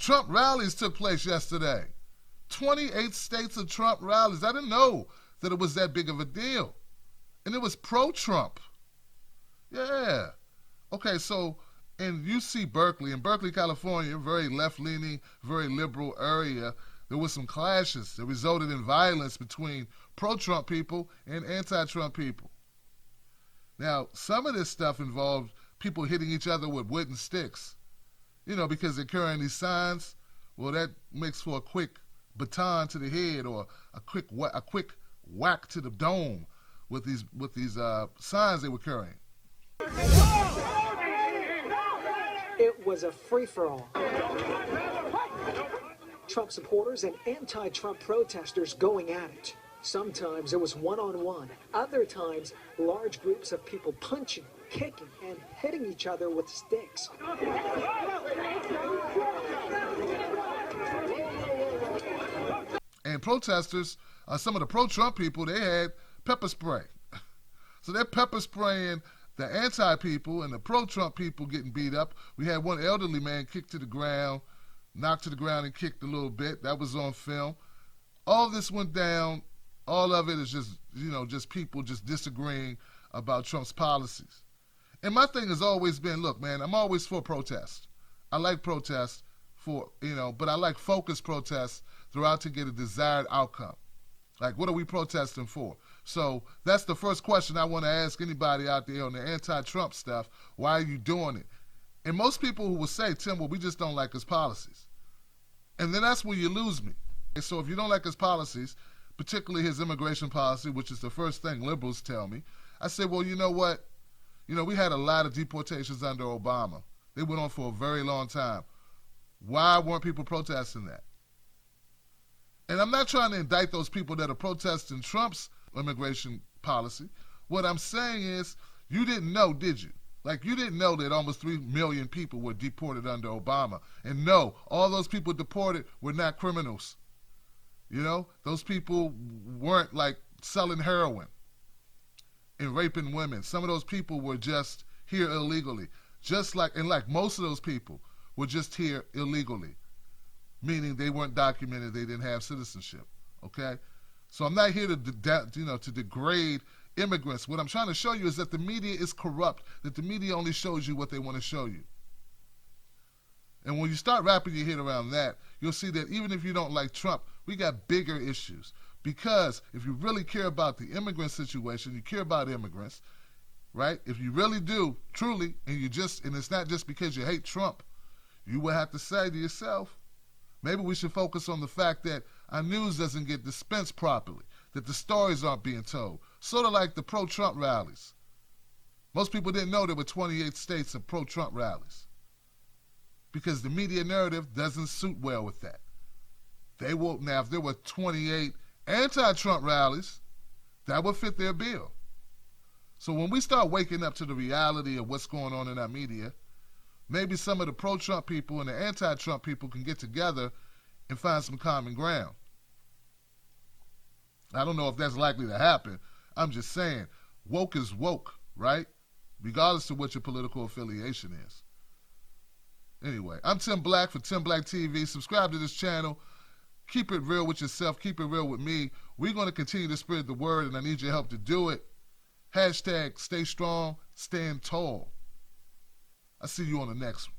Trump rallies took place yesterday. 28 states of Trump rallies. I didn't know that it was that big of a deal. And it was pro-Trump. Yeah. Okay, so in UC Berkeley, in Berkeley, California, a very left-leaning, very liberal area, there were some clashes that resulted in violence between pro-Trump people and anti-Trump people. Now, some of this stuff involved people hitting each other with wooden sticks, because they're carrying these signs. Well, that makes for a quick baton to the head or a quick whack to the dome with these signs they were carrying. It was a free-for-all. Trump supporters and anti-Trump protesters going at it. Sometimes it was one-on-one. Other times, large groups of people punching, kicking, and hitting each other with sticks. And protesters, some of the pro-Trump people, they had pepper spray. So they're pepper spraying the anti-people and the pro-Trump people getting beat up. We had one elderly man kicked to the ground, knocked to the ground and kicked a little bit. That was on film. All this went down. All of it is just people just disagreeing about Trump's policies. And my thing has always been, look, man, I'm always for protest. I like protest but I like focused protests throughout to get a desired outcome. Like, what are we protesting for? So that's the first question I want to ask anybody out there on the anti-Trump stuff. Why are you doing it? And most people who will say, Tim, well, we just don't like his policies. And then that's where you lose me. And so if you don't like his policies, particularly his immigration policy, which is the first thing liberals tell me, I say, well, you know what? We had a lot of deportations under Obama. They went on for a very long time. Why weren't people protesting that? And I'm not trying to indict those people that are protesting Trump's immigration policy. What I'm saying is, you didn't know, did you? Like, you didn't know that almost 3 million people were deported under Obama. And no, all those people deported were not criminals. Those people weren't like selling heroin and raping women. Some of those people were just here illegally. Like most of those people were just here illegally, meaning they weren't documented, they didn't have citizenship, okay? So I'm not here to degrade immigrants. What I'm trying to show you is that the media is corrupt, that the media only shows you what they want to show you. And when you start wrapping your head around that, you'll see that even if you don't like Trump, we got bigger issues. Because if you really care about the immigrant situation, you care about immigrants, right? If you really do, truly, and it's not just because you hate Trump, you will have to say to yourself, maybe we should focus on the fact that our news doesn't get dispensed properly, that the stories aren't being told. Sort of like the pro-Trump rallies. Most people didn't know there were 28 states of pro-Trump rallies because the media narrative doesn't suit well with that. Now, if there were 28 anti-Trump rallies, that would fit their bill. So when we start waking up to the reality of what's going on in our media, maybe some of the pro-Trump people and the anti-Trump people can get together and find some common ground. I don't know if that's likely to happen. I'm just saying, woke is woke, right? Regardless of what your political affiliation is. Anyway, I'm Tim Black for Tim Black TV. Subscribe to this channel. Keep it real with yourself. Keep it real with me. We're going to continue to spread the word, and I need your help to do it. # stay strong, stand tall. I'll see you on the next one.